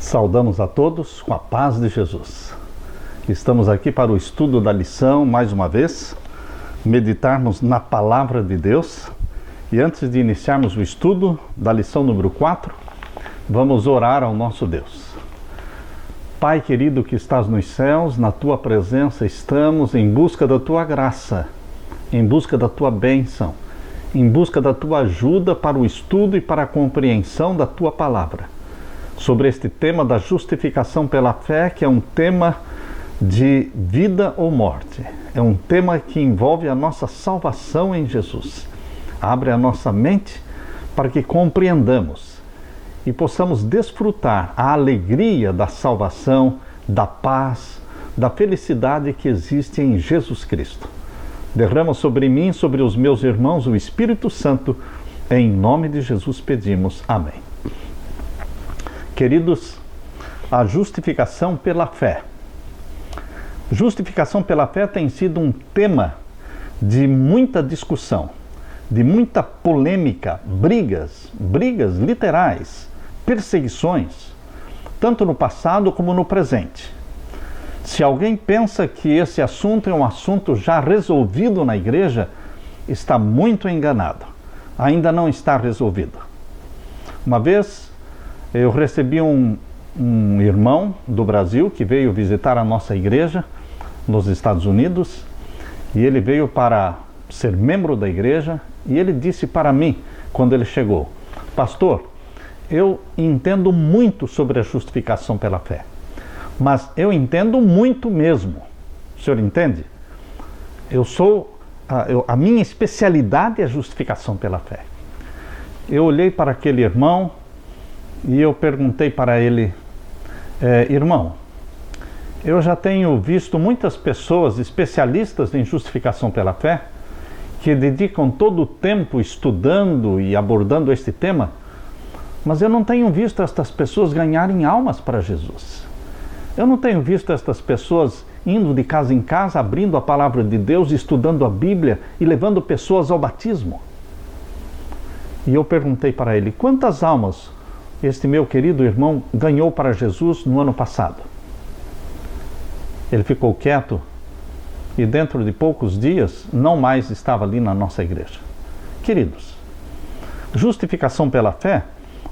Saudamos a todos com a paz de Jesus. Estamos aqui para o estudo da lição, mais uma vez, meditarmos na Palavra de Deus. E antes de iniciarmos o estudo da lição número 4, vamos orar ao nosso Deus. Pai querido que estás nos céus, na Tua presença estamos em busca da Tua graça, em busca da Tua bênção, em busca da Tua ajuda para o estudo e para a compreensão da Tua Palavra. Sobre este tema da justificação pela fé, que é um tema de vida ou morte. É um tema que envolve a nossa salvação em Jesus. Abre a nossa mente para que compreendamos e possamos desfrutar a alegria da salvação, da paz, da felicidade que existe em Jesus Cristo. Derrama sobre mim, sobre os meus irmãos, o Espírito Santo. Em nome de Jesus pedimos. Amém. Queridos, a justificação pela fé. Justificação pela fé tem sido um tema de muita discussão, de muita polêmica, brigas literais, perseguições, tanto no passado como no presente. Se alguém pensa que esse assunto é um assunto já resolvido na igreja, está muito enganado. Ainda não está resolvido. Uma vez eu recebi um irmão do Brasil que veio visitar a nossa igreja nos Estados Unidos, e ele veio para ser membro da igreja, e ele disse para mim, quando ele chegou: pastor, eu entendo muito sobre a justificação pela fé, mas eu entendo muito mesmo. O senhor entende? A minha especialidade é a justificação pela fé. Eu olhei para aquele irmão e eu perguntei para ele: irmão, eu já tenho visto muitas pessoas especialistas em justificação pela fé, que dedicam todo o tempo estudando e abordando este tema, mas eu não tenho visto estas pessoas ganharem almas para Jesus. Eu não tenho visto estas pessoas indo de casa em casa, abrindo a palavra de Deus, estudando a Bíblia e levando pessoas ao batismo. E eu perguntei para ele: quantas almas este meu querido irmão ganhou para Jesus no ano passado? Ele ficou quieto e dentro de poucos dias não mais estava ali na nossa igreja. Queridos, justificação pela fé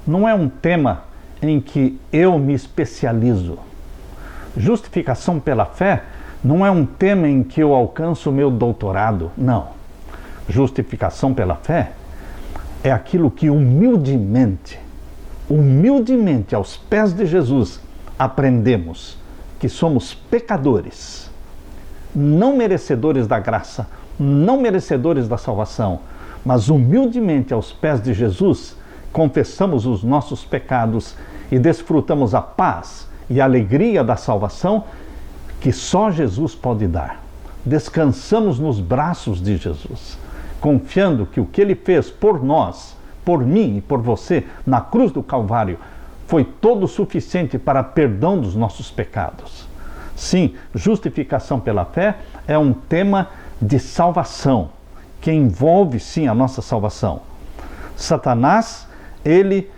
não é um tema em que eu me especializo. Justificação pela fé não é um tema em que eu alcanço o meu doutorado. Não. Justificação pela fé é aquilo que humildemente aos pés de Jesus aprendemos que somos pecadores, não merecedores da graça, não merecedores da salvação, mas humildemente aos pés de Jesus confessamos os nossos pecados e desfrutamos a paz e a alegria da salvação que só Jesus pode dar. Descansamos nos braços de Jesus, confiando que o que Ele fez por nós, por mim e por você, na cruz do Calvário, foi todo suficiente para perdão dos nossos pecados. Sim, justificação pela fé é um tema de salvação, que envolve sim a nossa salvação. Satanás, ele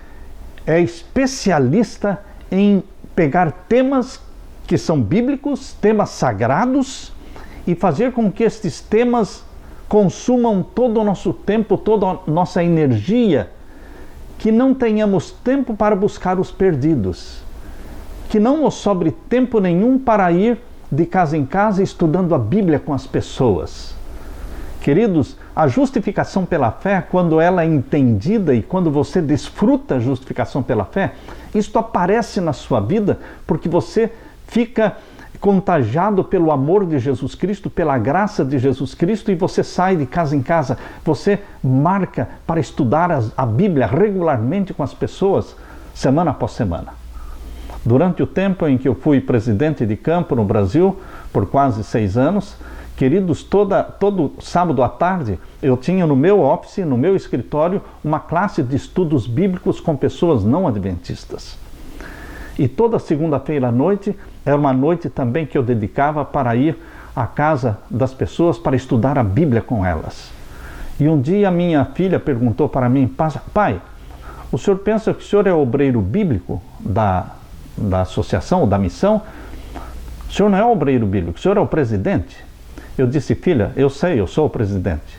é especialista em pegar temas que são bíblicos, temas sagrados, e fazer com que estes temas consumam todo o nosso tempo, toda a nossa energia, que não tenhamos tempo para buscar os perdidos, que não nos sobre tempo nenhum para ir de casa em casa estudando a Bíblia com as pessoas. Queridos, a justificação pela fé, quando ela é entendida e quando você desfruta a justificação pela fé, isto aparece na sua vida porque você fica contagiado pelo amor de Jesus Cristo, pela graça de Jesus Cristo, e você sai de casa em casa, você marca para estudar a Bíblia regularmente com as pessoas, semana após semana. Durante o tempo em que eu fui presidente de campo no Brasil, por quase 6 anos, queridos, todo sábado à tarde, eu tinha no meu office, no meu escritório, uma classe de estudos bíblicos com pessoas não adventistas. E toda segunda-feira à noite, era uma noite também que eu dedicava para ir à casa das pessoas para estudar a Bíblia com elas. E um dia minha filha perguntou para mim: pai, o senhor pensa que o senhor é obreiro bíblico da da associação ou da missão, o senhor não é o obreiro bíblico, o senhor é o presidente. Eu disse, filha, eu sei, eu sou o presidente.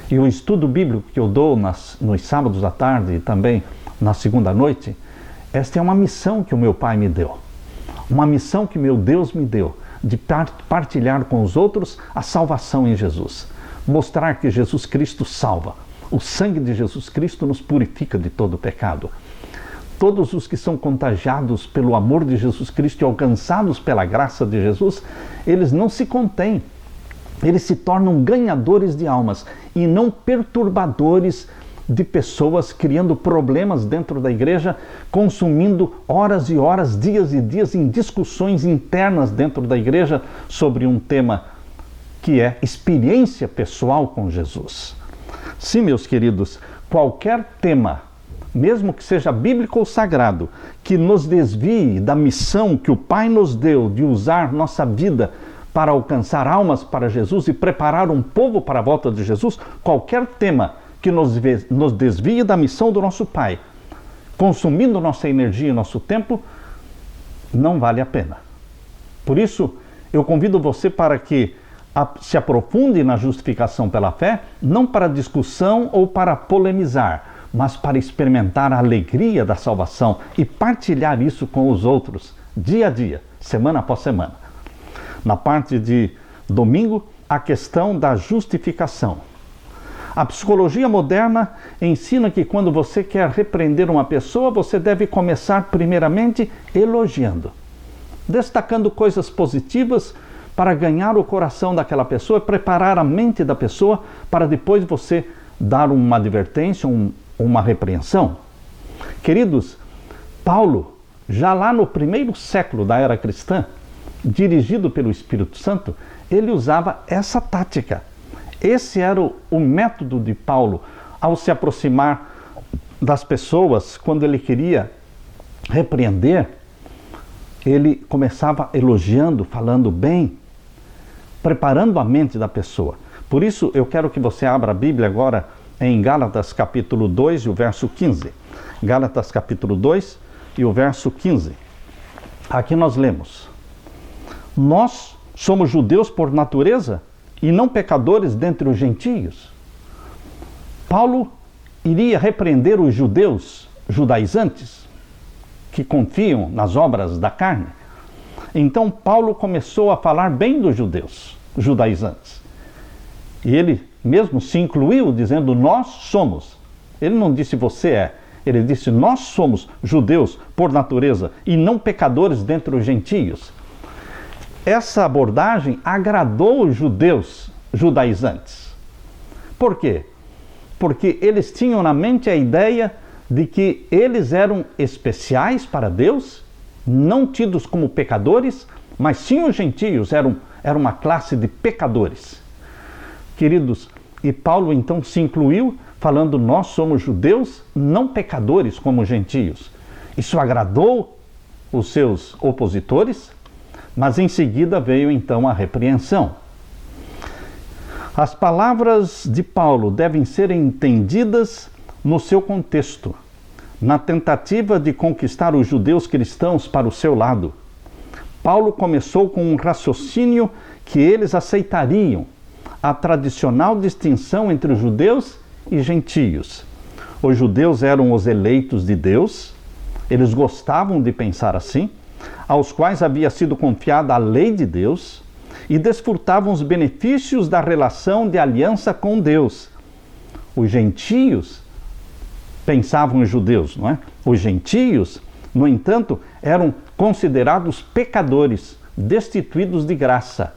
E o estudo bíblico que eu dou nos sábados à tarde e também na segunda noite, esta é uma missão que o meu pai me deu. Uma missão que meu Deus me deu, de partilhar com os outros a salvação em Jesus. Mostrar que Jesus Cristo salva. O sangue de Jesus Cristo nos purifica de todo pecado. Todos os que são contagiados pelo amor de Jesus Cristo e alcançados pela graça de Jesus, eles não se contêm. Eles se tornam ganhadores de almas e não perturbadores de pessoas, criando problemas dentro da igreja, consumindo horas e horas, dias e dias em discussões internas dentro da igreja sobre um tema que é experiência pessoal com Jesus. Sim, meus queridos, qualquer tema, mesmo que seja bíblico ou sagrado, que nos desvie da missão que o Pai nos deu de usar nossa vida para alcançar almas para Jesus e preparar um povo para a volta de Jesus, qualquer tema que nos desvie da missão do nosso Pai, consumindo nossa energia e nosso tempo, não vale a pena. Por isso, eu convido você para que se aprofunde na justificação pela fé, não para discussão ou para polemizar, mas para experimentar a alegria da salvação e partilhar isso com os outros, dia a dia, semana após semana. Na parte de domingo, a questão da justificação. A psicologia moderna ensina que quando você quer repreender uma pessoa, você deve começar primeiramente elogiando, destacando coisas positivas para ganhar o coração daquela pessoa e preparar a mente da pessoa para depois você dar uma advertência, uma repreensão. Queridos, Paulo, já lá no primeiro século da era cristã, dirigido pelo Espírito Santo, ele usava essa tática. Esse era o método de Paulo ao se aproximar das pessoas. Quando ele queria repreender, ele começava elogiando, falando bem, preparando a mente da pessoa. Por isso eu quero que você abra a Bíblia agora em Gálatas capítulo 2 e o verso 15. Gálatas capítulo 2 e o verso 15. Aqui nós lemos: nós somos judeus por natureza e não pecadores dentre os gentios. Paulo iria repreender os judeus judaizantes que confiam nas obras da carne. Então Paulo começou a falar bem dos judeus judaizantes. E ele mesmo se incluiu dizendo nós somos. Ele não disse você é. Ele disse nós somos judeus por natureza e não pecadores dentre os gentios. Essa abordagem agradou os judeus judaizantes. Por quê? Porque eles tinham na mente a ideia de que eles eram especiais para Deus, não tidos como pecadores, mas sim os gentios eram uma classe de pecadores. Queridos, e Paulo então se incluiu falando nós somos judeus, não pecadores como gentios. Isso agradou os seus opositores, mas em seguida veio então a repreensão. As palavras de Paulo devem ser entendidas no seu contexto, na tentativa de conquistar os judeus cristãos para o seu lado. Paulo começou com um raciocínio que eles aceitariam a tradicional distinção entre os judeus e gentios. Os judeus eram os eleitos de Deus, eles gostavam de pensar assim, aos quais havia sido confiada a lei de Deus e desfrutavam os benefícios da relação de aliança com Deus. Os gentios pensavam os judeus, não é? Os gentios, no entanto, eram considerados pecadores, destituídos de graça,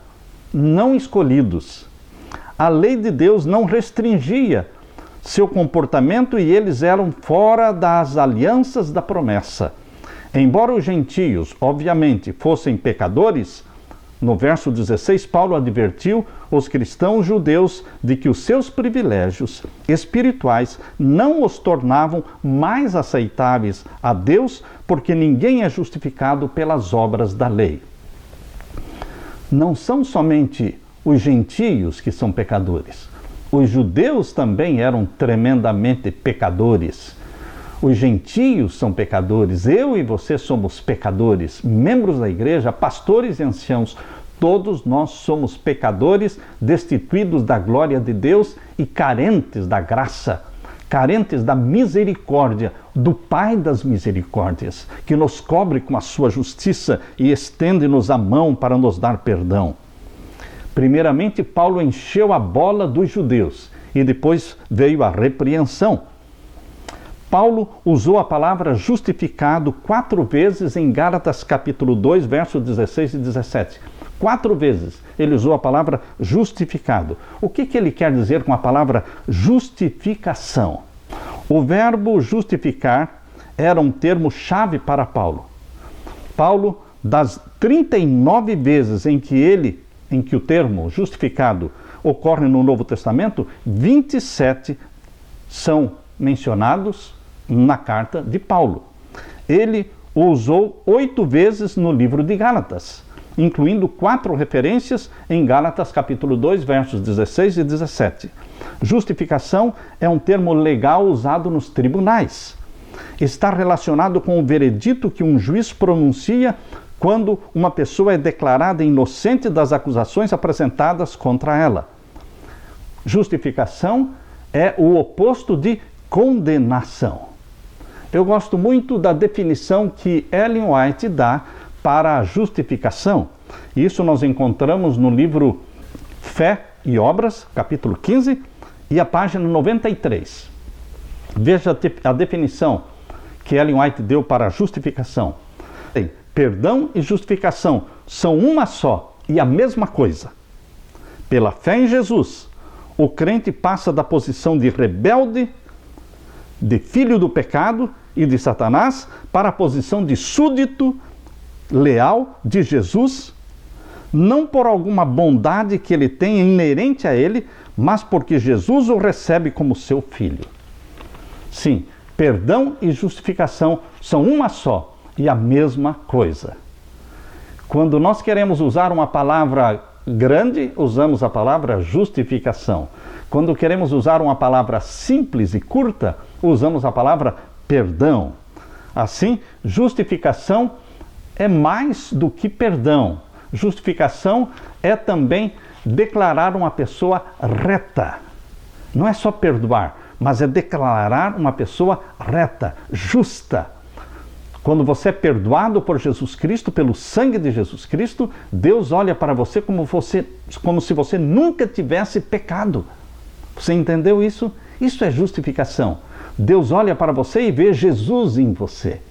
não escolhidos. A lei de Deus não restringia seu comportamento e eles eram fora das alianças da promessa. Embora os gentios, obviamente, fossem pecadores, no verso 16, Paulo advertiu os cristãos judeus de que os seus privilégios espirituais não os tornavam mais aceitáveis a Deus, porque ninguém é justificado pelas obras da lei. Não são somente os gentios que são pecadores. Os judeus também eram tremendamente pecadores. Os gentios são pecadores, eu e você somos pecadores, membros da igreja, pastores e anciãos, todos nós somos pecadores, destituídos da glória de Deus e carentes da graça, carentes da misericórdia, do Pai das misericórdias, que nos cobre com a sua justiça e estende-nos a mão para nos dar perdão. Primeiramente, Paulo encheu a bola dos judeus e depois veio a repreensão. Paulo usou a palavra justificado 4 vezes em Gálatas capítulo 2, versos 16 e 17. 4 vezes ele usou a palavra justificado. O que ele quer dizer com a palavra justificação? O verbo justificar era um termo-chave para Paulo. Paulo, das 39 vezes em que o termo justificado ocorre no Novo Testamento, 27 são mencionados na carta de Paulo. Ele o usou 8 vezes no livro de Gálatas, incluindo 4 referências em Gálatas capítulo 2, versos 16 e 17. Justificação é um termo legal usado nos tribunais. Está relacionado com o veredito que um juiz pronuncia quando uma pessoa é declarada inocente das acusações apresentadas contra ela. Justificação é o oposto de condenação. Eu gosto muito da definição que Ellen White dá para a justificação. Isso nós encontramos no livro Fé e Obras, capítulo 15, e a página 93. Veja a definição que Ellen White deu para a justificação. Perdão e justificação são uma só e a mesma coisa. Pela fé em Jesus, o crente passa da posição de rebelde, de filho do pecado e de Satanás, para a posição de súdito leal de Jesus, não por alguma bondade que ele tem inerente a ele, mas porque Jesus o recebe como seu filho. Sim, perdão e justificação são uma só e a mesma coisa. Quando nós queremos usar uma palavra grande, usamos a palavra justificação. Quando queremos usar uma palavra simples e curta, usamos a palavra perdão. Assim, justificação é mais do que perdão. Justificação é também declarar uma pessoa reta. Não é só perdoar, mas é declarar uma pessoa reta, justa. Quando você é perdoado por Jesus Cristo, pelo sangue de Jesus Cristo, Deus olha para você como se você nunca tivesse pecado. Você entendeu isso? Isso é justificação. Deus olha para você e vê Jesus em você.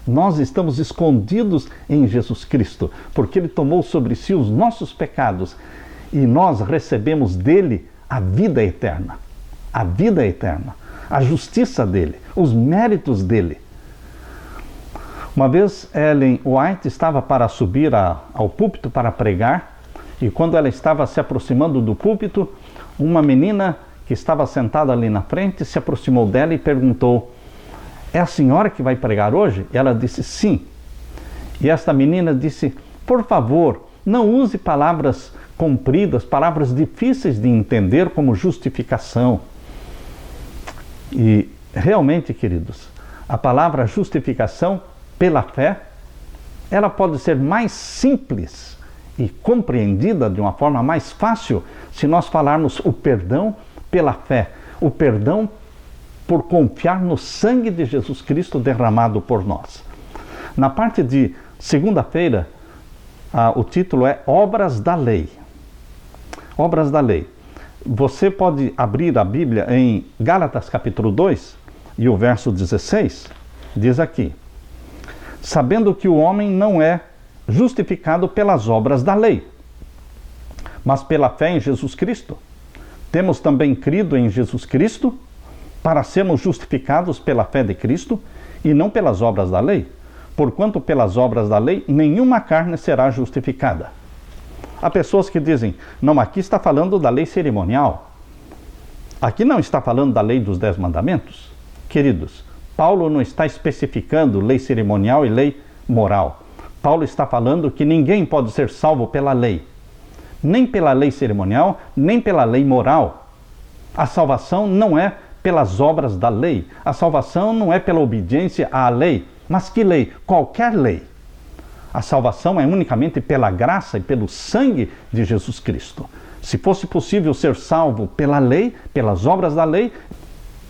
Nós estamos escondidos em Jesus Cristo, porque Ele tomou sobre si os nossos pecados e nós recebemos dele a vida eterna. A vida eterna, a justiça dele, os méritos dele. Uma vez Ellen White estava para subir ao púlpito para pregar, e quando ela estava se aproximando do púlpito, uma menina que estava sentada ali na frente se aproximou dela e perguntou: "É a senhora que vai pregar hoje?" Ela disse sim. E esta menina disse: "Por favor, não use palavras compridas, palavras difíceis de entender como justificação." E realmente, queridos, a palavra justificação pela fé, ela pode ser mais simples e compreendida de uma forma mais fácil se nós falarmos o perdão pela fé, o perdão por confiar no sangue de Jesus Cristo derramado por nós. Na parte de segunda-feira, o título é Obras da Lei. Obras da Lei. Você pode abrir a Bíblia em Gálatas capítulo 2 e o verso 16, diz aqui: "Sabendo que o homem não é justificado pelas obras da lei, mas pela fé em Jesus Cristo. Temos também crido em Jesus Cristo para sermos justificados pela fé de Cristo e não pelas obras da lei, porquanto pelas obras da lei nenhuma carne será justificada." Há pessoas que dizem: "Não, aqui está falando da lei cerimonial. Aqui não está falando da lei dos 10 mandamentos." Queridos, Paulo não está especificando lei cerimonial e lei moral. Paulo está falando que ninguém pode ser salvo pela lei, nem pela lei cerimonial, nem pela lei moral. A salvação não é pelas obras da lei. A salvação não é pela obediência à lei. Mas que lei? Qualquer lei. A salvação é unicamente pela graça e pelo sangue de Jesus Cristo. Se fosse possível ser salvo pela lei, pelas obras da lei,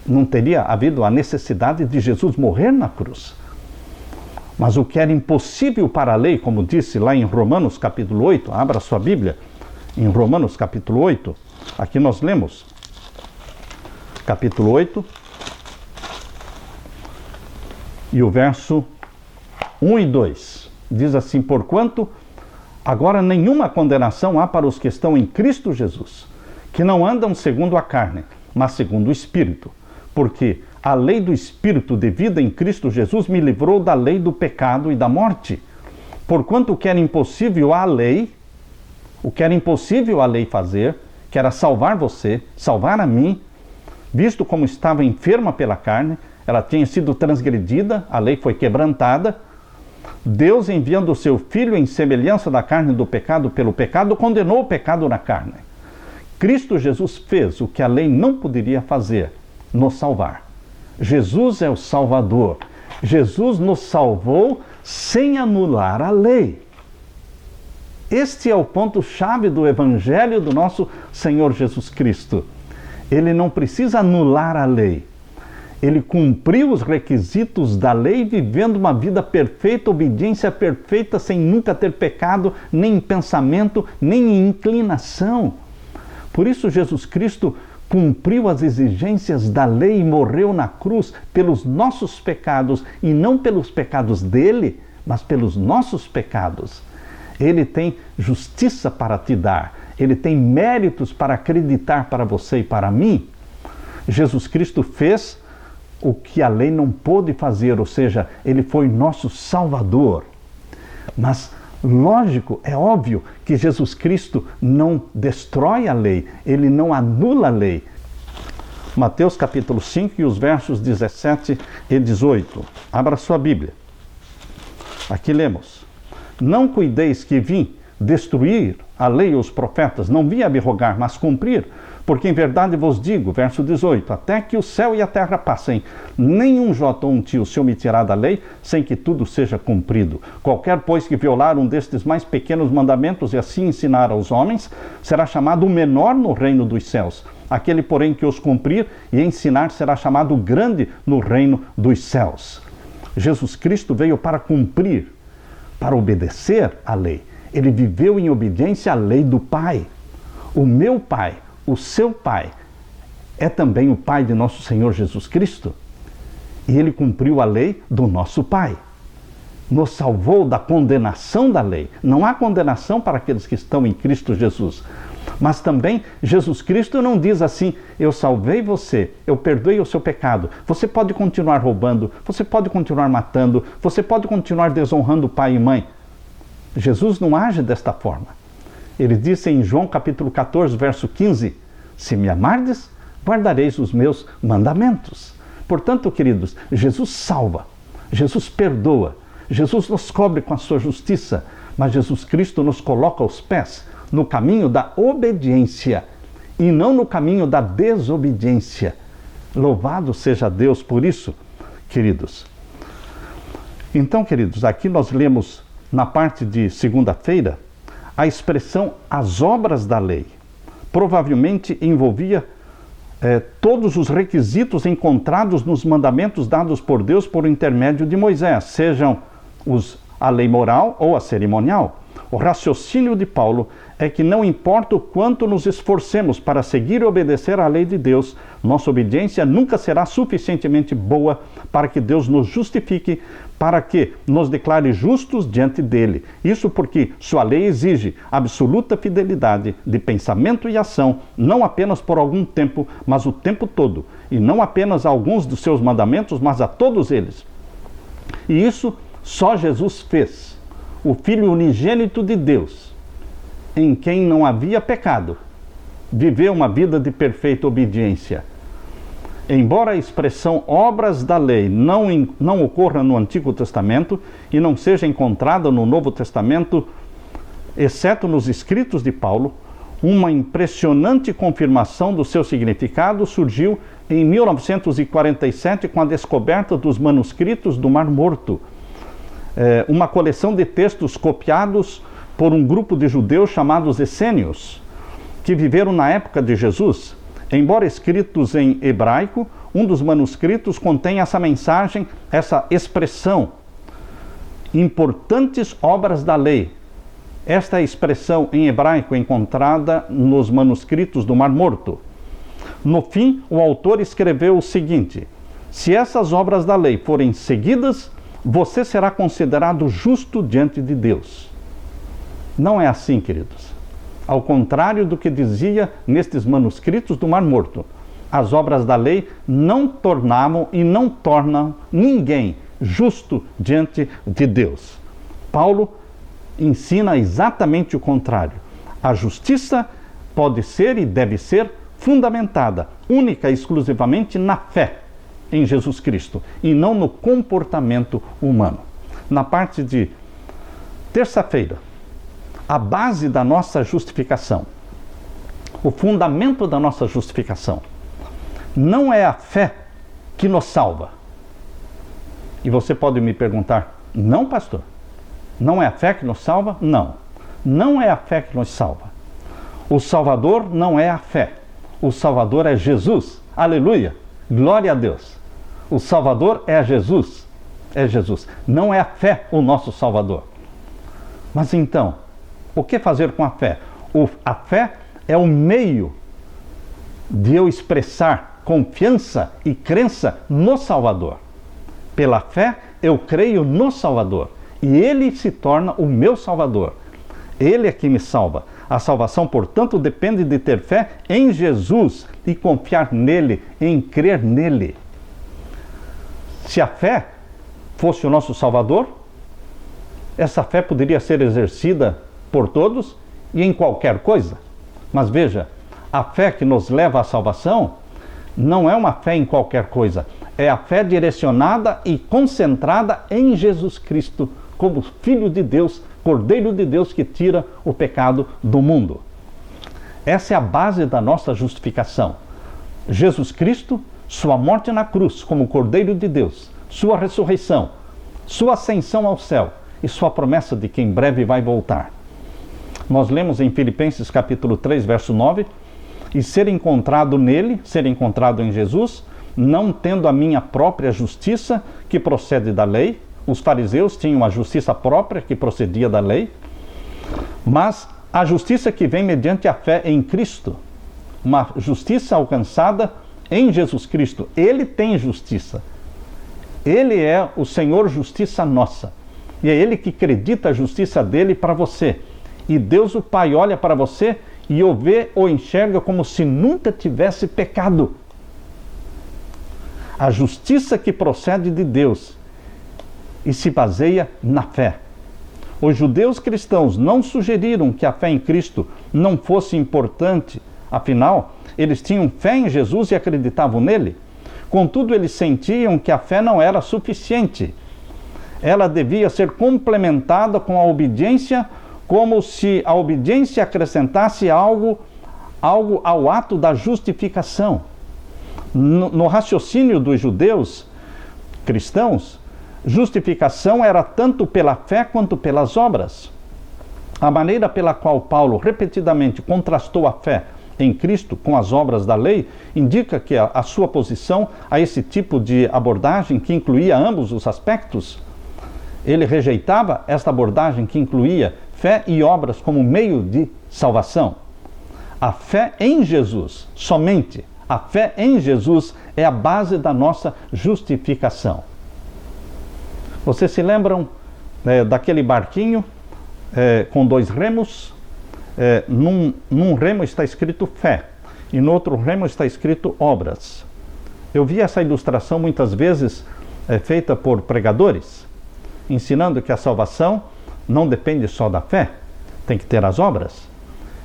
não teria havido a necessidade de Jesus morrer na cruz. Mas o que era impossível para a lei, como disse lá em Romanos capítulo 8, abra sua Bíblia, em Romanos capítulo 8, aqui nós lemos, capítulo 8, e o verso 1 e 2, diz assim: porquanto agora nenhuma condenação há para os que estão em Cristo Jesus, que não andam segundo a carne, mas segundo o Espírito. Porque a lei do Espírito de vida em Cristo Jesus me livrou da lei do pecado e da morte. Porquanto o que era impossível à lei, fazer, que era salvar você, salvar a mim, visto como estava enferma pela carne, ela tinha sido transgredida, a lei foi quebrantada, Deus, enviando o seu Filho em semelhança da carne do pecado pelo pecado, condenou o pecado na carne. Cristo Jesus fez o que a lei não poderia fazer, nos salvar. Jesus é o Salvador. Jesus nos salvou sem anular a lei. Este é o ponto-chave do Evangelho do nosso Senhor Jesus Cristo. Ele não precisa anular a lei. Ele cumpriu os requisitos da lei, vivendo uma vida perfeita, obediência perfeita, sem nunca ter pecado, nem em pensamento, nem em inclinação. Por isso Jesus Cristo cumpriu as exigências da lei e morreu na cruz pelos nossos pecados, e não pelos pecados dele, mas pelos nossos pecados. Ele tem justiça para te dar, ele tem méritos para acreditar para você e para mim. Jesus Cristo fez o que a lei não pôde fazer, ou seja, ele foi nosso Salvador. Mas lógico, é óbvio que Jesus Cristo não destrói a lei, ele não anula a lei. Mateus capítulo 5 e os versos 17 e 18. Abra sua Bíblia. Aqui lemos: não cuideis que vim destruir a lei e os profetas, não vim abrogar, mas cumprir. Porque em verdade vos digo, verso 18, até que o céu e a terra passem, nenhum jota ou um tio se omitirá da lei, sem que tudo seja cumprido. Qualquer, pois, que violar um destes mais pequenos mandamentos e assim ensinar aos homens, será chamado o menor no reino dos céus. Aquele, porém, que os cumprir e ensinar, será chamado grande no reino dos céus. Jesus Cristo veio para cumprir, para obedecer à lei. Ele viveu em obediência à lei do Pai. O meu Pai, o seu Pai, é também o Pai de nosso Senhor Jesus Cristo. E ele cumpriu a lei do nosso Pai. Nos salvou da condenação da lei. Não há condenação para aqueles que estão em Cristo Jesus. Mas também Jesus Cristo não diz assim: eu salvei você, eu perdoei o seu pecado. Você pode continuar roubando, você pode continuar matando, você pode continuar desonrando pai e mãe. Jesus não age desta forma. Ele disse em João capítulo 14, verso 15, se me amardes, guardareis os meus mandamentos. Portanto, queridos, Jesus salva, Jesus perdoa, Jesus nos cobre com a sua justiça, mas Jesus Cristo nos coloca aos pés no caminho da obediência e não no caminho da desobediência. Louvado seja Deus por isso, queridos. Então, queridos, aqui nós lemos na parte de segunda-feira a expressão as obras da lei. Provavelmente envolvia todos os requisitos encontrados nos mandamentos dados por Deus por intermédio de Moisés, sejam a lei moral ou a cerimonial. O raciocínio de Paulo é que não importa o quanto nos esforcemos para seguir e obedecer à lei de Deus, nossa obediência nunca será suficientemente boa para que Deus nos justifique, para que nos declare justos diante dele. Isso porque sua lei exige absoluta fidelidade de pensamento e ação, não apenas por algum tempo, mas o tempo todo. E não apenas a alguns dos seus mandamentos, mas a todos eles. E isso só Jesus fez. O Filho unigênito de Deus, em quem não havia pecado, viveu uma vida de perfeita obediência. Embora a expressão obras da lei não ocorra no Antigo Testamento e não seja encontrada no Novo Testamento, exceto nos escritos de Paulo, Uma impressionante confirmação do seu significado surgiu em 1947 com a descoberta dos manuscritos do Mar Morto, uma coleção de textos copiados por um grupo de judeus chamados essênios, que viveram na época de Jesus. Embora escritos em hebraico, um dos manuscritos contém essa mensagem, essa expressão: importantes obras da lei. Esta é a expressão em hebraico encontrada nos manuscritos do Mar Morto. No fim, o autor escreveu o seguinte: se essas obras da lei forem seguidas, você será considerado justo diante de Deus. Não é assim, queridos. Ao contrário do que dizia nestes manuscritos do Mar Morto, as obras da lei não tornavam e não tornam ninguém justo diante de Deus. Paulo ensina exatamente o contrário. A justiça pode ser e deve ser fundamentada única e exclusivamente na fé em Jesus Cristo e não no comportamento humano. Na parte de terça-feira, a base da nossa justificação, o fundamento da nossa justificação, não é a fé que nos salva. E você pode me perguntar: não, pastor? Não é a fé que nos salva? Não. Não é a fé que nos salva. O Salvador não é a fé. O Salvador é Jesus. Aleluia! Glória a Deus! O Salvador é Jesus. É Jesus. Não é a fé o nosso Salvador. Mas então, o que fazer com a fé? A fé é o meio de eu expressar confiança e crença no Salvador. Pela fé, eu creio no Salvador. E Ele se torna o meu Salvador. Ele é que me salva. A salvação, portanto, depende de ter fé em Jesus e confiar nele, em crer nele. Se a fé fosse o nosso Salvador, essa fé poderia ser exercida por todos e em qualquer coisa. Mas veja, a fé que nos leva à salvação não é uma fé em qualquer coisa. É a fé direcionada e concentrada em Jesus Cristo, como Filho de Deus, Cordeiro de Deus que tira o pecado do mundo. Essa é a base da nossa justificação. Jesus Cristo, sua morte na cruz como Cordeiro de Deus, sua ressurreição, sua ascensão ao céu e sua promessa de que em breve vai voltar. Nós lemos em Filipenses capítulo 3, verso 9, e ser encontrado nele, ser encontrado em Jesus, não tendo a minha própria justiça que procede da lei. Os fariseus tinham a justiça própria que procedia da lei, mas a justiça que vem mediante a fé em Cristo, uma justiça alcançada em Jesus Cristo. Ele tem justiça. Ele é o Senhor justiça nossa. E é Ele que acredita a justiça dele para você. E Deus o Pai olha para você e o vê ou enxerga como se nunca tivesse pecado. A justiça que procede de Deus e se baseia na fé. Os judeus cristãos não sugeriram que a fé em Cristo não fosse importante, afinal, eles tinham fé em Jesus e acreditavam nele. Contudo, eles sentiam que a fé não era suficiente. Ela devia ser complementada com a obediência, como se a obediência acrescentasse algo ao ato da justificação. No raciocínio dos judeus cristãos, justificação era tanto pela fé quanto pelas obras. A maneira pela qual Paulo repetidamente contrastou a fé em Cristo com as obras da lei indica que a sua posição a esse tipo de abordagem, que incluía ambos os aspectos, ele rejeitava esta abordagem que incluía fé e obras como meio de salvação. A fé em Jesus, somente a fé em Jesus, é a base da nossa justificação. Vocês se lembram daquele barquinho com dois remos? Num remo está escrito fé e no outro remo está escrito obras. Eu vi essa ilustração muitas vezes feita por pregadores, ensinando que a salvação não depende só da fé, tem que ter as obras.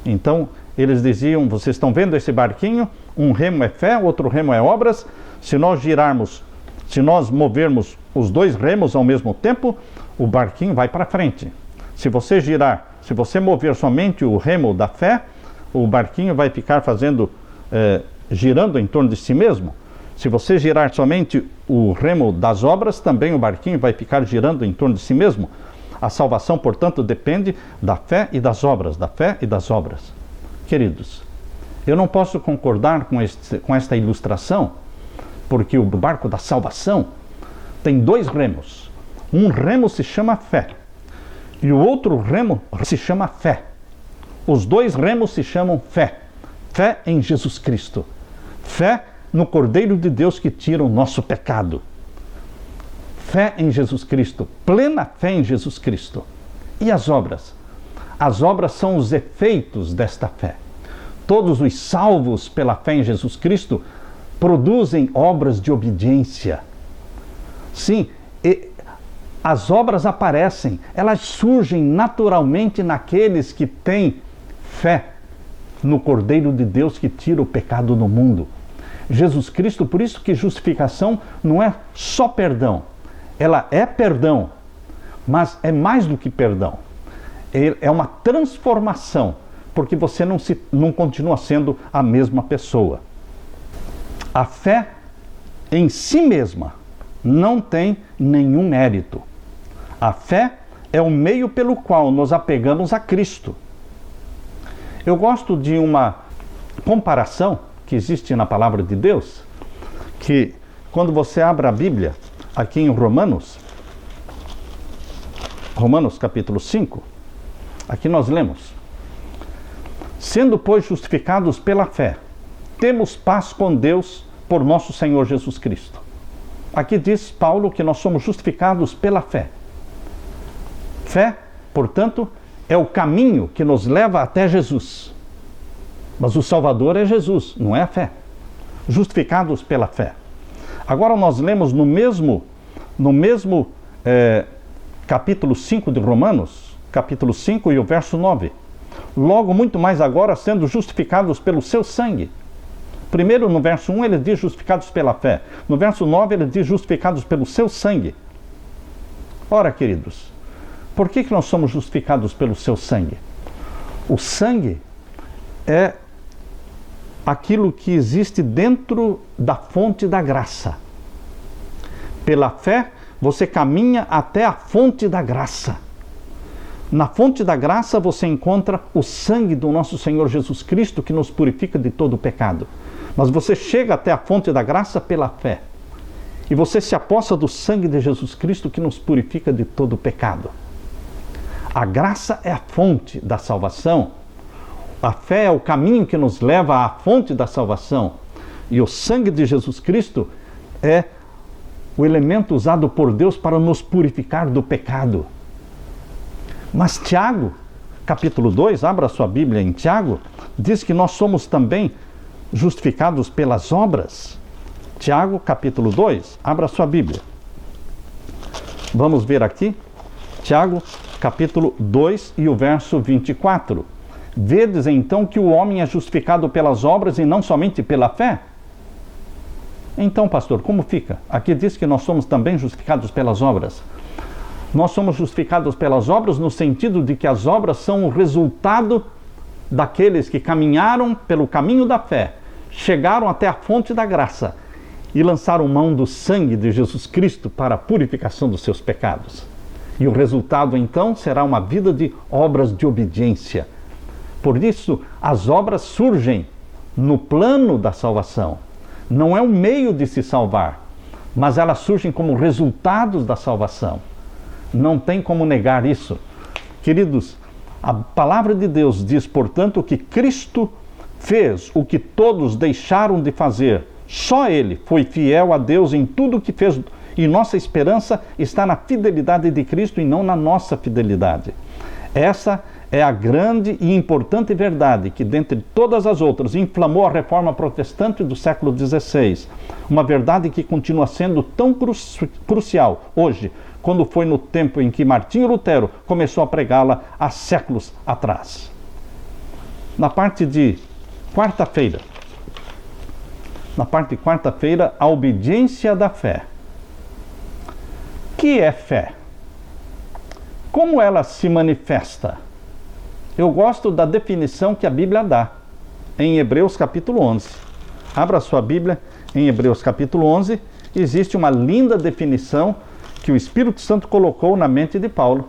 Então, eles diziam: vocês estão vendo esse barquinho? Um remo é fé, o outro remo é obras. Se nós girarmos, se nós movermos os dois remos ao mesmo tempo, o barquinho vai para frente. Se você girar, se você mover somente o remo da fé, o barquinho vai ficar girando em torno de si mesmo. Se você girar somente o remo das obras, também o barquinho vai ficar girando em torno de si mesmo. A salvação, portanto, depende da fé e das obras, da fé e das obras. Queridos, eu não posso concordar com esta ilustração, porque o barco da salvação tem 2 remos. Um remo se chama fé e o outro remo se chama fé. Os 2 remos se chamam fé. Fé em Jesus Cristo. Fé no Cordeiro de Deus que tira o nosso pecado. Fé em Jesus Cristo. Plena fé em Jesus Cristo. E as obras? As obras são os efeitos desta fé. Todos os salvos pela fé em Jesus Cristo produzem obras de obediência. Sim, as obras aparecem, elas surgem naturalmente naqueles que têm fé no Cordeiro de Deus que tira o pecado do mundo. Jesus Cristo, por isso que justificação não é só perdão. Ela é perdão, mas é mais do que perdão. É uma transformação, porque você não continua sendo a mesma pessoa. A fé em si mesma não tem nenhum mérito. A fé é o meio pelo qual nos apegamos a Cristo. Eu gosto de uma comparação que existe na palavra de Deus, que quando você abre a Bíblia, aqui em Romanos capítulo 5, aqui nós lemos: sendo, pois, justificados pela fé, temos paz com Deus por nosso Senhor Jesus Cristo. Aqui diz Paulo que nós somos justificados pela fé. Fé, portanto, é o caminho que nos leva até Jesus. Mas o Salvador é Jesus, não é a fé. Justificados pela fé. Agora nós lemos no mesmo capítulo 5 de Romanos, capítulo 5 e o verso 9. Logo, muito mais agora, sendo justificados pelo seu sangue. Primeiro, no verso 1, ele diz justificados pela fé. No verso 9, ele diz justificados pelo seu sangue. Ora, queridos, por que nós somos justificados pelo seu sangue? O sangue é aquilo que existe dentro da fonte da graça. Pela fé, você caminha até a fonte da graça. Na fonte da graça você encontra o sangue do nosso Senhor Jesus Cristo, que nos purifica de todo o pecado. Mas você chega até a fonte da graça pela fé. E você se apossa do sangue de Jesus Cristo, que nos purifica de todo o pecado. A graça é a fonte da salvação. A fé é o caminho que nos leva à fonte da salvação. E o sangue de Jesus Cristo é o elemento usado por Deus para nos purificar do pecado. Mas Tiago, capítulo 2, abra a sua Bíblia em Tiago, diz que nós somos também justificados pelas obras. Tiago, capítulo 2, abra a sua Bíblia. Vamos ver aqui, Tiago, capítulo 2 e o verso 24. Vedes então que o homem é justificado pelas obras e não somente pela fé? Então, pastor, como fica? Aqui diz que nós somos também justificados pelas obras. Nós somos justificados pelas obras no sentido de que as obras são o resultado daqueles que caminharam pelo caminho da fé, chegaram até a fonte da graça e lançaram mão do sangue de Jesus Cristo para a purificação dos seus pecados. E o resultado, então, será uma vida de obras de obediência. Por isso, as obras surgem no plano da salvação. Não é um meio de se salvar, mas elas surgem como resultados da salvação. Não tem como negar isso. Queridos, a palavra de Deus diz, portanto, que Cristo fez o que todos deixaram de fazer. Só Ele foi fiel a Deus em tudo o que fez. E nossa esperança está na fidelidade de Cristo e não na nossa fidelidade. Essa é a grande e importante verdade que, dentre todas as outras, inflamou a reforma protestante do século XVI. Uma verdade que continua sendo tão crucial hoje, quando foi no tempo em que Martinho Lutero começou a pregá-la há séculos atrás. Na parte de quarta-feira, a obediência da fé. O que é fé? Como ela se manifesta? Eu gosto da definição que a Bíblia dá. em Hebreus capítulo 11. Abra sua Bíblia em Hebreus capítulo 11. Existe uma linda definição que o Espírito Santo colocou na mente de Paulo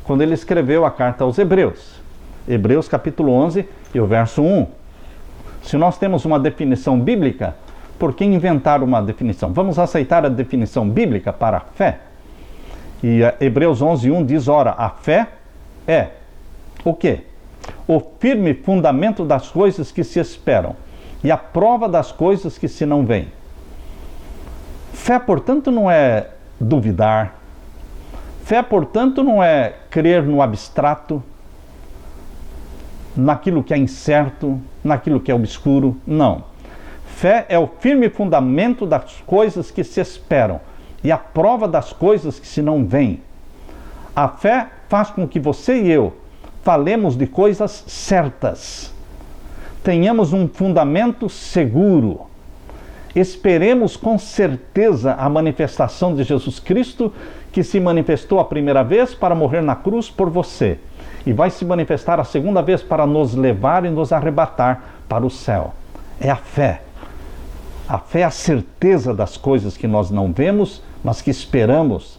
quando ele escreveu a carta aos Hebreus. Hebreus capítulo 11 e o verso 1. Se nós temos uma definição bíblica, por que inventar uma definição? Vamos aceitar a definição bíblica para a fé? E Hebreus 11, 1 diz, ora, a fé é o quê? O firme fundamento das coisas que se esperam e a prova das coisas que se não veem. Fé, portanto, não é duvidar. Fé, portanto, não é crer no abstrato, naquilo que é incerto, naquilo que é obscuro. Não. Fé é o firme fundamento das coisas que se esperam e a prova das coisas que se não veem. A fé faz com que você e eu falemos de coisas certas, tenhamos um fundamento seguro, esperemos com certeza a manifestação de Jesus Cristo, que se manifestou a primeira vez para morrer na cruz por você, e vai se manifestar a segunda vez para nos levar e nos arrebatar para o céu. É a fé. A fé é a certeza das coisas que nós não vemos, mas que esperamos.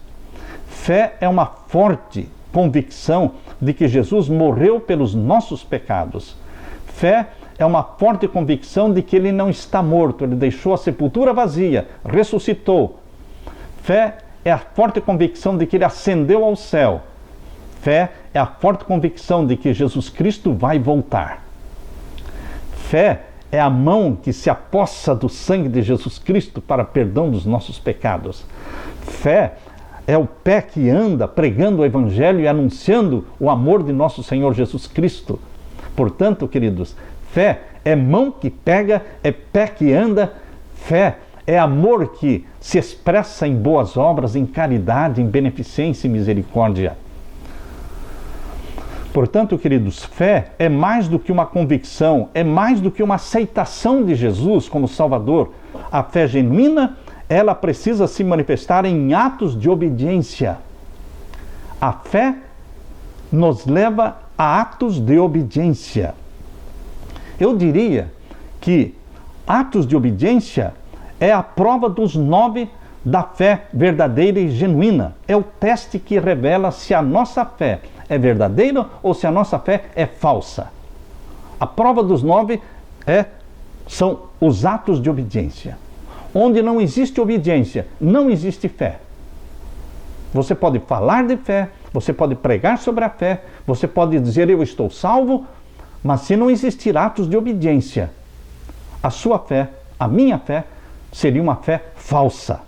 Fé é uma forte convicção de que Jesus morreu pelos nossos pecados. Fé é uma forte convicção de que ele não está morto, ele deixou a sepultura vazia, ressuscitou. Fé é a forte convicção de que ele ascendeu ao céu. Fé é a forte convicção de que Jesus Cristo vai voltar. Fé é a mão que se apossa do sangue de Jesus Cristo para perdão dos nossos pecados. Fé é o pé que anda pregando o Evangelho e anunciando o amor de nosso Senhor Jesus Cristo. Portanto, queridos, fé é mão que pega, é pé que anda. Fé é amor que se expressa em boas obras, em caridade, em beneficência e misericórdia. Portanto, queridos, fé é mais do que uma convicção, é mais do que uma aceitação de Jesus como Salvador. A fé genuína, ela precisa se manifestar em atos de obediência. A fé nos leva a atos de obediência. Eu diria que atos de obediência é a prova dos 9 da fé verdadeira e genuína. É o teste que revela se a nossa fé é verdadeira ou se a nossa fé é falsa. A prova dos 9 são os atos de obediência. Onde não existe obediência, não existe fé. Você pode falar de fé, você pode pregar sobre a fé, você pode dizer eu estou salvo, mas se não existir atos de obediência, a sua fé, a minha fé, seria uma fé falsa.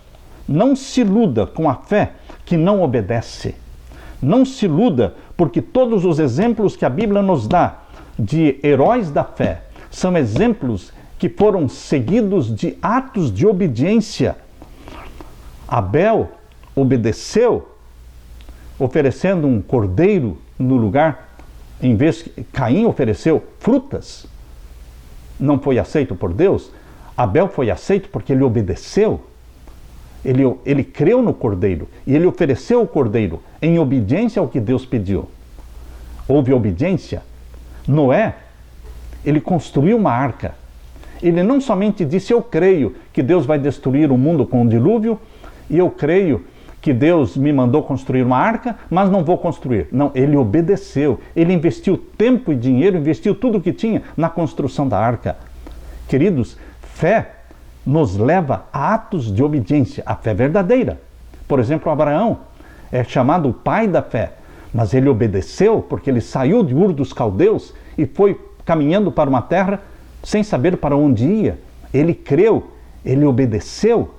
Não se iluda com a fé que não obedece. Não se iluda, porque todos os exemplos que a Bíblia nos dá de heróis da fé são exemplos que foram seguidos de atos de obediência. Abel obedeceu, oferecendo um cordeiro no lugar, em vez que Caim ofereceu frutas. Não foi aceito por Deus. Abel foi aceito porque ele obedeceu. Ele creu no cordeiro e ele ofereceu o cordeiro em obediência ao que Deus pediu. Houve obediência. Noé, ele construiu uma arca. Ele não somente disse, eu creio que Deus vai destruir o mundo com um dilúvio, e eu creio que Deus me mandou construir uma arca, mas não vou construir. Não, ele obedeceu. Ele investiu tempo e dinheiro, investiu tudo o que tinha na construção da arca. Queridos, fé nos leva a atos de obediência, a fé verdadeira. Por exemplo, Abraão é chamado o pai da fé, mas ele obedeceu porque ele saiu de Ur dos Caldeus e foi caminhando para uma terra sem saber para onde ia. Ele creu, ele obedeceu.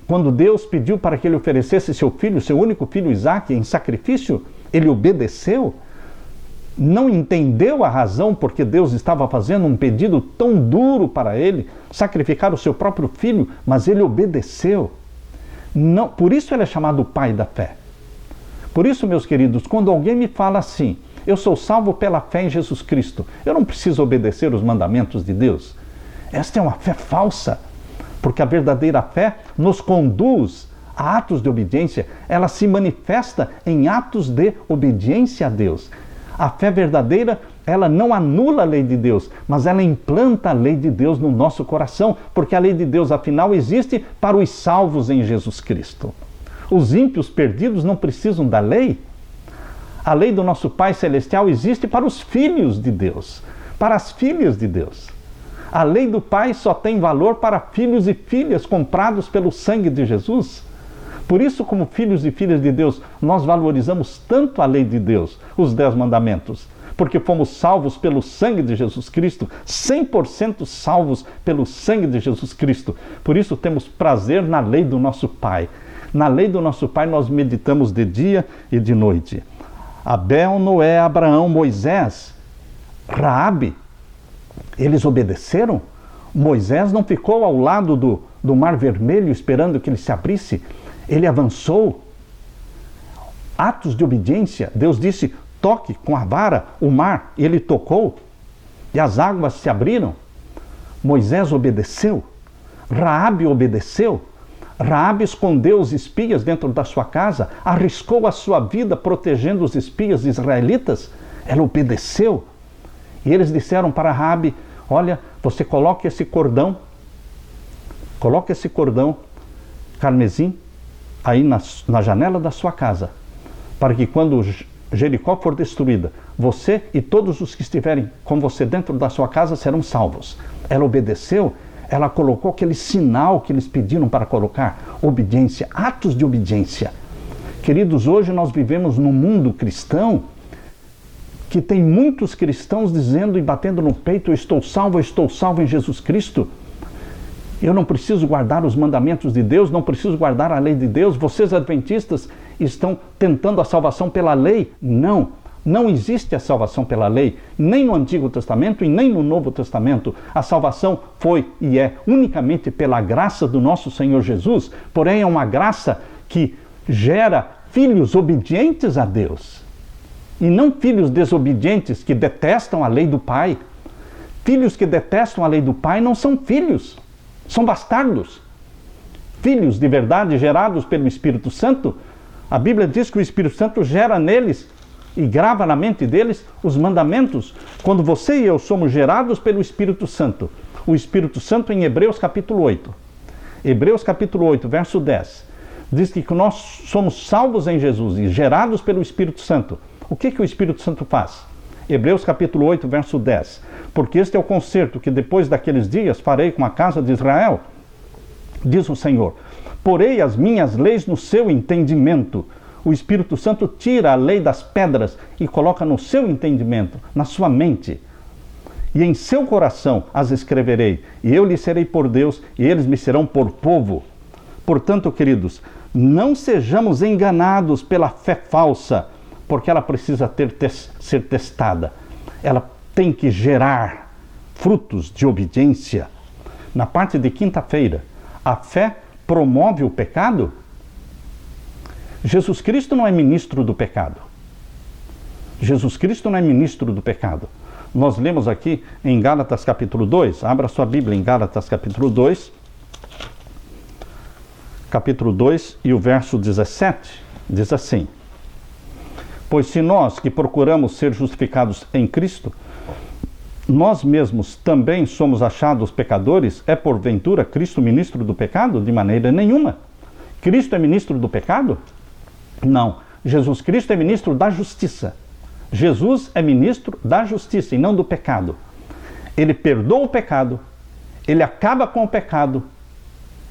Quando Deus pediu para que ele oferecesse seu filho, seu único filho Isaque, em sacrifício, ele obedeceu. Não entendeu a razão porque Deus estava fazendo um pedido tão duro para ele, sacrificar o seu próprio filho, mas ele obedeceu. Não, por isso ele é chamado o pai da fé. Por isso, meus queridos, quando alguém me fala assim, eu sou salvo pela fé em Jesus Cristo, eu não preciso obedecer os mandamentos de Deus. Esta é uma fé falsa, porque a verdadeira fé nos conduz a atos de obediência, ela se manifesta em atos de obediência a Deus. A fé verdadeira ela não anula a lei de Deus, mas ela implanta a lei de Deus no nosso coração, porque a lei de Deus, afinal, existe para os salvos em Jesus Cristo. Os ímpios perdidos não precisam da lei. A lei do nosso Pai Celestial existe para os filhos de Deus, para as filhas de Deus. A lei do Pai só tem valor para filhos e filhas comprados pelo sangue de Jesus. Por isso, como filhos e filhas de Deus, nós valorizamos tanto a lei de Deus, os 10 mandamentos, porque fomos salvos pelo sangue de Jesus Cristo, 100% salvos pelo sangue de Jesus Cristo. Por isso temos prazer na lei do nosso Pai. Na lei do nosso Pai nós meditamos de dia e de noite. Abel, Noé, Abraão, Moisés, Raabe, eles obedeceram? Moisés não ficou ao lado do Mar Vermelho esperando que ele se abrisse. Ele avançou. Atos de obediência. Deus disse, toque com a vara o mar. Ele tocou e as águas se abriram. Moisés obedeceu. Raabe obedeceu. Raabe escondeu os espias dentro da sua casa, arriscou a sua vida protegendo os espias israelitas. Ela obedeceu. E eles disseram para Raabe, olha, você coloque esse cordão carmesim aí na janela da sua casa, para que quando Jericó for destruída, você e todos os que estiverem com você dentro da sua casa serão salvos. Ela obedeceu, ela colocou aquele sinal que eles pediram para colocar, obediência, atos de obediência. Queridos, hoje nós vivemos num mundo cristão que tem muitos cristãos dizendo e batendo no peito, eu estou salvo em Jesus Cristo. Eu não preciso guardar os mandamentos de Deus, não preciso guardar a lei de Deus. Vocês adventistas estão tentando a salvação pela lei? Não, não existe a salvação pela lei, nem no Antigo Testamento e nem no Novo Testamento. A salvação foi e é unicamente pela graça do nosso Senhor Jesus, porém é uma graça que gera filhos obedientes a Deus. E não filhos desobedientes que detestam a lei do Pai. Filhos que detestam a lei do Pai não são filhos, são bastardos. Filhos de verdade gerados pelo Espírito Santo, a Bíblia diz que o Espírito Santo gera neles e grava na mente deles os mandamentos. Quando você e eu somos gerados pelo Espírito Santo, o Espírito Santo em Hebreus capítulo 8, Hebreus capítulo 8, verso 10, diz que nós somos salvos em Jesus e gerados pelo Espírito Santo. O que o Espírito Santo faz? Hebreus capítulo 8, verso 10. Porque este é o concerto que depois daqueles dias farei com a casa de Israel, diz o Senhor. Porei as minhas leis no seu entendimento. O Espírito Santo tira a lei das pedras e coloca no seu entendimento, na sua mente. E em seu coração as escreverei, e eu lhes serei por Deus, e eles me serão por povo. Portanto, queridos, não sejamos enganados pela fé falsa, porque ela precisa ser testada. Ela tem que gerar frutos de obediência. Na parte de quinta-feira, a fé promove o pecado? Jesus Cristo não é ministro do pecado. Jesus Cristo não é ministro do pecado. Nós lemos aqui em Gálatas capítulo 2, abra sua Bíblia em Gálatas capítulo 2 e o verso 17, diz assim: pois se nós que procuramos ser justificados em Cristo, nós mesmos também somos achados pecadores, é porventura Cristo ministro do pecado? De maneira nenhuma. Cristo é ministro do pecado? Não. Jesus Cristo é ministro da justiça. Jesus é ministro da justiça e não do pecado. Ele perdoa o pecado, ele acaba com o pecado,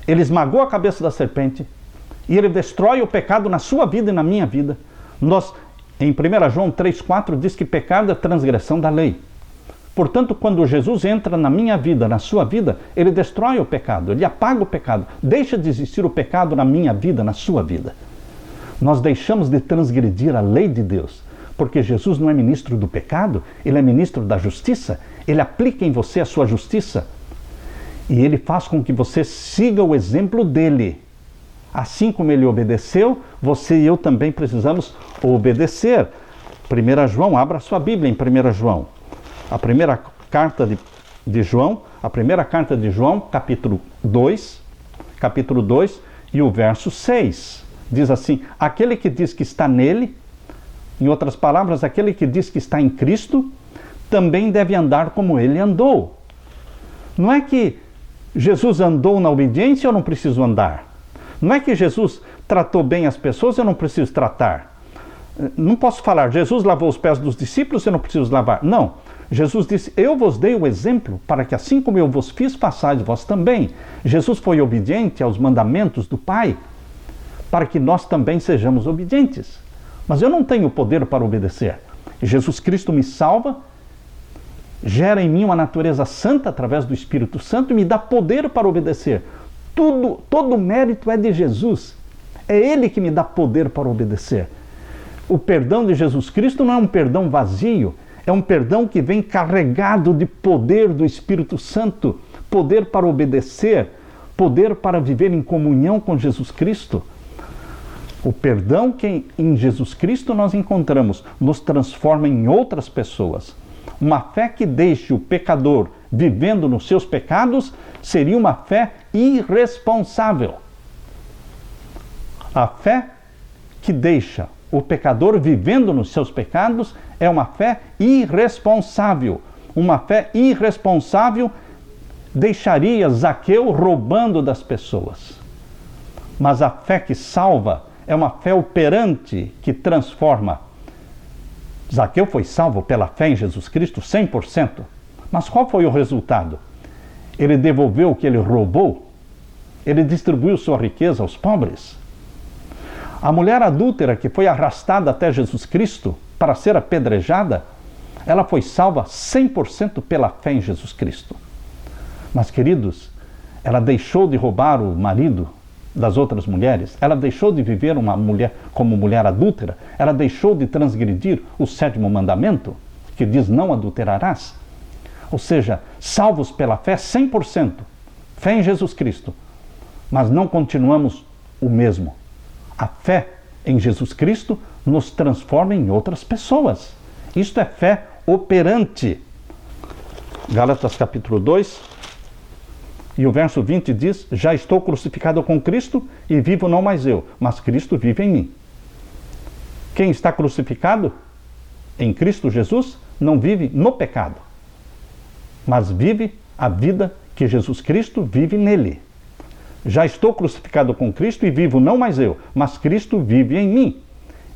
ele esmagou a cabeça da serpente e ele destrói o pecado na sua vida e na minha vida. Em 1 João 3,4 diz que pecado é transgressão da lei. Portanto, quando Jesus entra na minha vida, na sua vida, ele destrói o pecado, ele apaga o pecado, deixa de existir o pecado na minha vida, na sua vida. Nós deixamos de transgredir a lei de Deus, porque Jesus não é ministro do pecado, ele é ministro da justiça, ele aplica em você a sua justiça e ele faz com que você siga o exemplo dele. Assim como ele obedeceu, você e eu também precisamos obedecer. 1 João, abra sua Bíblia em 1 João. A primeira carta de João, capítulo 2 e o verso 6. Diz assim: aquele que diz que está nele, em outras palavras, aquele que diz que está em Cristo, também deve andar como ele andou. Não é que Jesus andou na obediência, eu não preciso andar. Não é que Jesus tratou bem as pessoas, eu não preciso tratar. Não posso falar, Jesus lavou os pés dos discípulos, eu não preciso lavar. Não. Jesus disse, eu vos dei o exemplo, para que assim como eu vos fiz, façais vós também. Jesus foi obediente aos mandamentos do Pai, para que nós também sejamos obedientes. Mas eu não tenho poder para obedecer. Jesus Cristo me salva, gera em mim uma natureza santa através do Espírito Santo e me dá poder para obedecer. Todo o mérito é de Jesus. É Ele que me dá poder para obedecer. O perdão de Jesus Cristo não é um perdão vazio, é um perdão que vem carregado de poder do Espírito Santo, poder para obedecer, poder para viver em comunhão com Jesus Cristo. O perdão que em Jesus Cristo nós encontramos nos transforma em outras pessoas. Uma fé que deixe o pecador vivendo nos seus pecados seria uma fé irresponsável. A fé que deixa o pecador vivendo nos seus pecados é uma fé irresponsável. Uma fé irresponsável deixaria Zaqueu roubando das pessoas. Mas a fé que salva é uma fé operante que transforma. Zaqueu foi salvo pela fé em Jesus Cristo 100%. Mas qual foi o resultado? Ele devolveu o que ele roubou? Ele distribuiu sua riqueza aos pobres? A mulher adúltera que foi arrastada até Jesus Cristo para ser apedrejada, ela foi salva 100% pela fé em Jesus Cristo. Mas, queridos, ela deixou de roubar o marido das outras mulheres, ela deixou de viver uma mulher como mulher adúltera, ela deixou de transgredir o 7º mandamento, que diz não adulterarás. Ou seja, salvos pela fé 100%, fé em Jesus Cristo, mas não continuamos o mesmo. A fé em Jesus Cristo nos transforma em outras pessoas. Isto é fé operante. Gálatas capítulo 2, e o verso 20 diz, já estou crucificado com Cristo e vivo não mais eu, mas Cristo vive em mim. Quem está crucificado em Cristo Jesus não vive no pecado, mas vive a vida que Jesus Cristo vive nele. Já estou crucificado com Cristo e vivo não mais eu, mas Cristo vive em mim.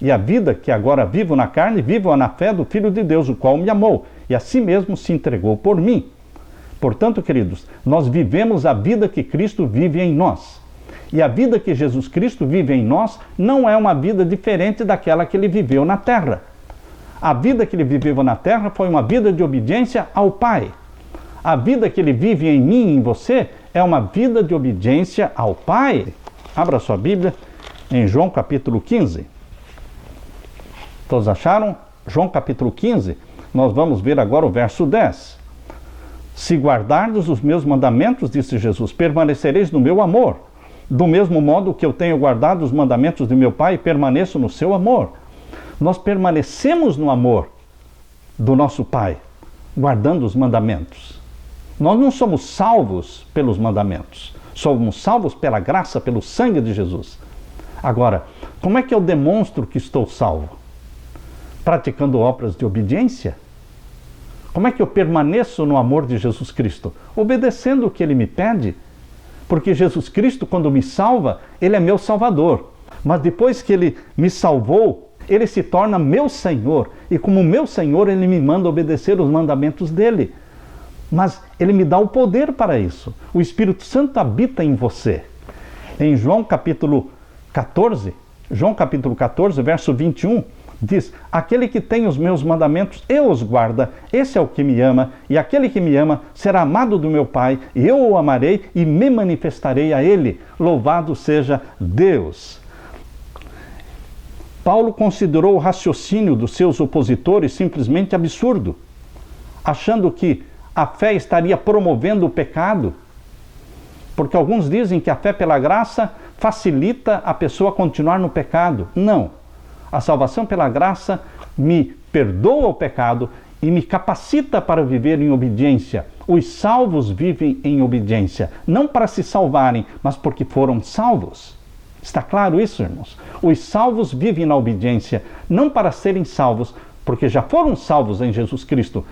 E a vida que agora vivo na carne, vivo-a na fé do Filho de Deus, o qual me amou e a si mesmo se entregou por mim. Portanto, queridos, nós vivemos a vida que Cristo vive em nós. E a vida que Jesus Cristo vive em nós não é uma vida diferente daquela que ele viveu na terra. A vida que ele viveu na terra foi uma vida de obediência ao Pai. A vida que ele vive em mim e em você é uma vida de obediência ao Pai. Abra sua Bíblia em João capítulo 15. Todos acharam? João capítulo 15. Nós vamos ver agora o verso 10. Se guardardes os meus mandamentos, disse Jesus, permanecereis no meu amor. Do mesmo modo que eu tenho guardado os mandamentos de meu Pai e permaneço no seu amor. Nós permanecemos no amor do nosso Pai, guardando os mandamentos. Nós não somos salvos pelos mandamentos. Somos salvos pela graça, pelo sangue de Jesus. Agora, como é que eu demonstro que estou salvo? Praticando obras de obediência? Como é que eu permaneço no amor de Jesus Cristo? Obedecendo o que Ele me pede. Porque Jesus Cristo, quando me salva, Ele é meu Salvador. Mas depois que Ele me salvou, Ele se torna meu Senhor. E como meu Senhor, Ele me manda obedecer os mandamentos dEle. Mas Ele me dá o poder para isso. O Espírito Santo habita em você. Em João capítulo 14, verso 21, diz, aquele que tem os meus mandamentos, eu os guarda, esse é o que me ama, e aquele que me ama será amado do meu Pai, e eu o amarei e me manifestarei a ele. Louvado seja Deus! Paulo considerou o raciocínio dos seus opositores simplesmente absurdo, achando que a fé estaria promovendo o pecado, porque alguns dizem que a fé pela graça facilita a pessoa a continuar no pecado. Não. A salvação pela graça me perdoa o pecado e me capacita para viver em obediência. Os salvos vivem em obediência, não para se salvarem, mas porque foram salvos. Está claro isso, irmãos? Os salvos vivem na obediência, não para serem salvos, porque já foram salvos em Jesus Cristo,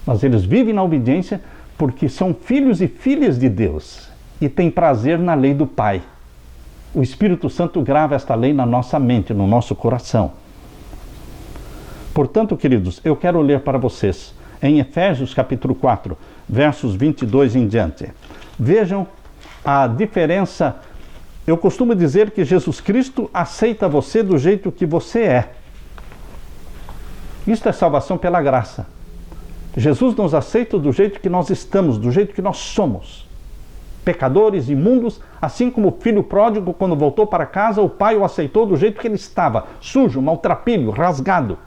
Mas eles vivem na obediência porque são filhos e filhas de Deus e têm prazer na lei do Pai. O Espírito Santo grava esta lei na nossa mente, no nosso coração. Portanto, queridos, eu quero ler para vocês em Efésios capítulo 4, versos 22 em diante. Vejam a diferença. Eu costumo dizer que Jesus Cristo aceita você do jeito que você é. Isto é salvação pela graça. Jesus nos aceita do jeito que nós estamos, do jeito que nós somos. Pecadores, imundos, assim como o filho pródigo, quando voltou para casa, o pai o aceitou do jeito que ele estava, sujo, maltrapilho, rasgado,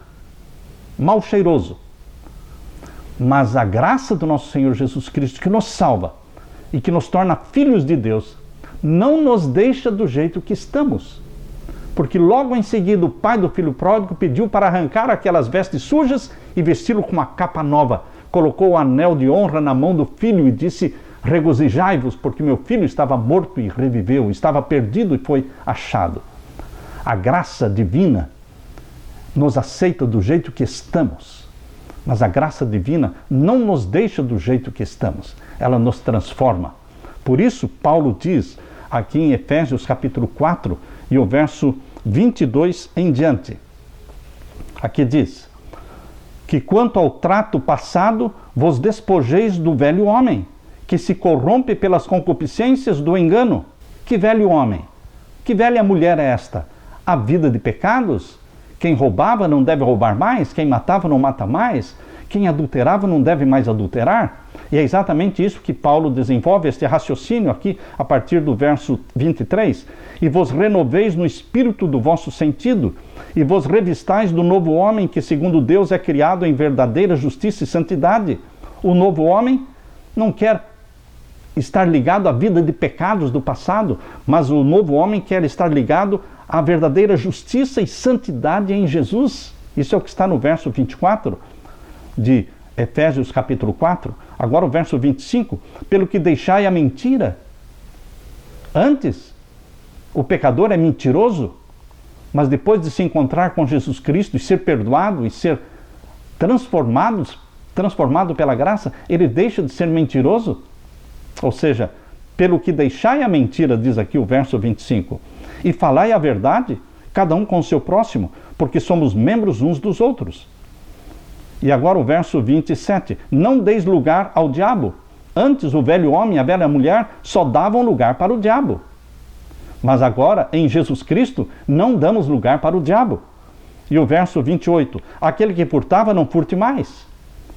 mal cheiroso. Mas a graça do nosso Senhor Jesus Cristo, que nos salva e que nos torna filhos de Deus, não nos deixa do jeito que estamos. Porque logo em seguida o pai do filho pródigo pediu para arrancar aquelas vestes sujas e vesti-lo com uma capa nova. Colocou o anel de honra na mão do filho e disse: regozijai-vos, porque meu filho estava morto e reviveu, estava perdido e foi achado. A graça divina nos aceita do jeito que estamos, mas a graça divina não nos deixa do jeito que estamos, ela nos transforma. Por isso, Paulo diz aqui em Efésios capítulo 4 e o verso 22 em diante. Aqui diz que quanto ao trato passado, vos despojeis do velho homem, que se corrompe pelas concupiscências do engano. Que velho homem? Que velha mulher é esta? A vida de pecados? Quem roubava não deve roubar mais? Quem matava não mata mais? Quem adulterava não deve mais adulterar? E é exatamente isso que Paulo desenvolve, este raciocínio aqui, a partir do verso 23. E vos renoveis no espírito do vosso sentido, e vos revistais do novo homem, que segundo Deus é criado em verdadeira justiça e santidade. O novo homem não quer estar ligado à vida de pecados do passado, mas o novo homem quer estar ligado à verdadeira justiça e santidade em Jesus. Isso é o que está no verso 24 de Efésios capítulo 4. Agora o verso 25. Pelo que deixai a mentira. Antes, o pecador é mentiroso, mas depois de se encontrar com Jesus Cristo e ser perdoado e ser transformado pela graça, ele deixa de ser mentiroso. Ou seja, pelo que deixai a mentira, diz aqui o verso 25, e falai a verdade, cada um com o seu próximo, porque somos membros uns dos outros. E agora o verso 27, não deis lugar ao diabo. Antes o velho homem e a velha mulher só davam lugar para o diabo. Mas agora, em Jesus Cristo, não damos lugar para o diabo. E o verso 28, aquele que furtava não furte mais.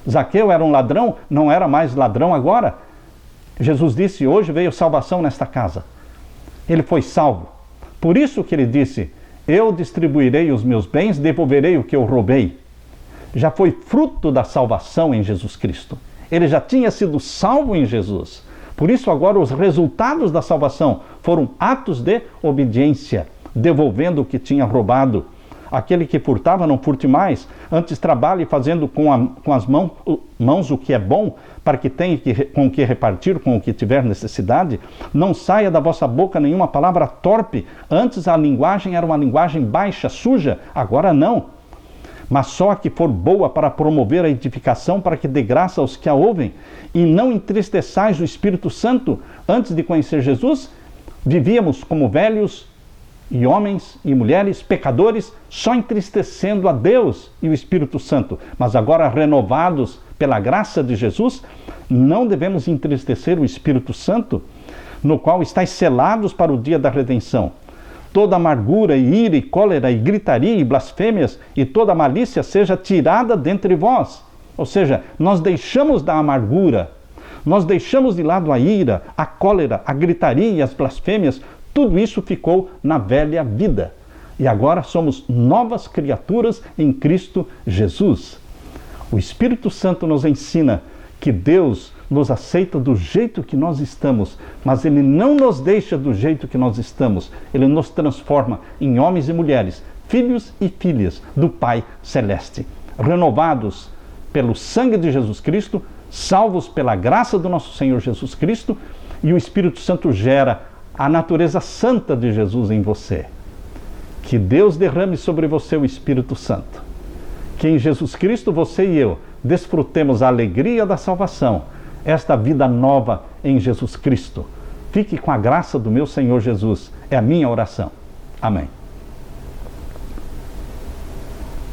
Zaqueu era um ladrão, não era mais ladrão agora. Jesus disse, hoje veio salvação nesta casa. Ele foi salvo. Por isso que ele disse, eu distribuirei os meus bens, devolverei o que eu roubei. Já foi fruto da salvação em Jesus Cristo. Ele já tinha sido salvo em Jesus. Por isso agora os resultados da salvação foram atos de obediência, devolvendo o que tinha roubado. Aquele que furtava não furte mais, antes trabalhe fazendo com as mãos o que é bom, para que tenha com o que repartir, com o que tiver necessidade. Não saia da vossa boca nenhuma palavra torpe. Antes a linguagem era uma linguagem baixa, suja, agora não. Mas só a que for boa para promover a edificação, para que dê graça aos que a ouvem. E não entristeçais o Espírito Santo. Antes de conhecer Jesus, vivíamos como velhos e homens e mulheres pecadores, só entristecendo a Deus e o Espírito Santo. Mas agora renovados pela graça de Jesus, não devemos entristecer o Espírito Santo, no qual estáis selados para o dia da redenção. Toda amargura, e ira, e cólera, e gritaria, e blasfêmias, e toda malícia seja tirada dentre vós. Ou seja, nós deixamos da amargura, nós deixamos de lado a ira, a cólera, a gritaria e as blasfêmias. Tudo isso ficou na velha vida. E agora somos novas criaturas em Cristo Jesus. O Espírito Santo nos ensina que Deus nos aceita do jeito que nós estamos, mas Ele não nos deixa do jeito que nós estamos. Ele nos transforma em homens e mulheres, filhos e filhas do Pai Celeste, renovados pelo sangue de Jesus Cristo, salvos pela graça do nosso Senhor Jesus Cristo, e o Espírito Santo gera a natureza santa de Jesus em você. Que Deus derrame sobre você o Espírito Santo. Que em Jesus Cristo você e eu desfrutemos a alegria da salvação, esta vida nova em Jesus Cristo. Fique com a graça do meu Senhor Jesus. É a minha oração. Amém.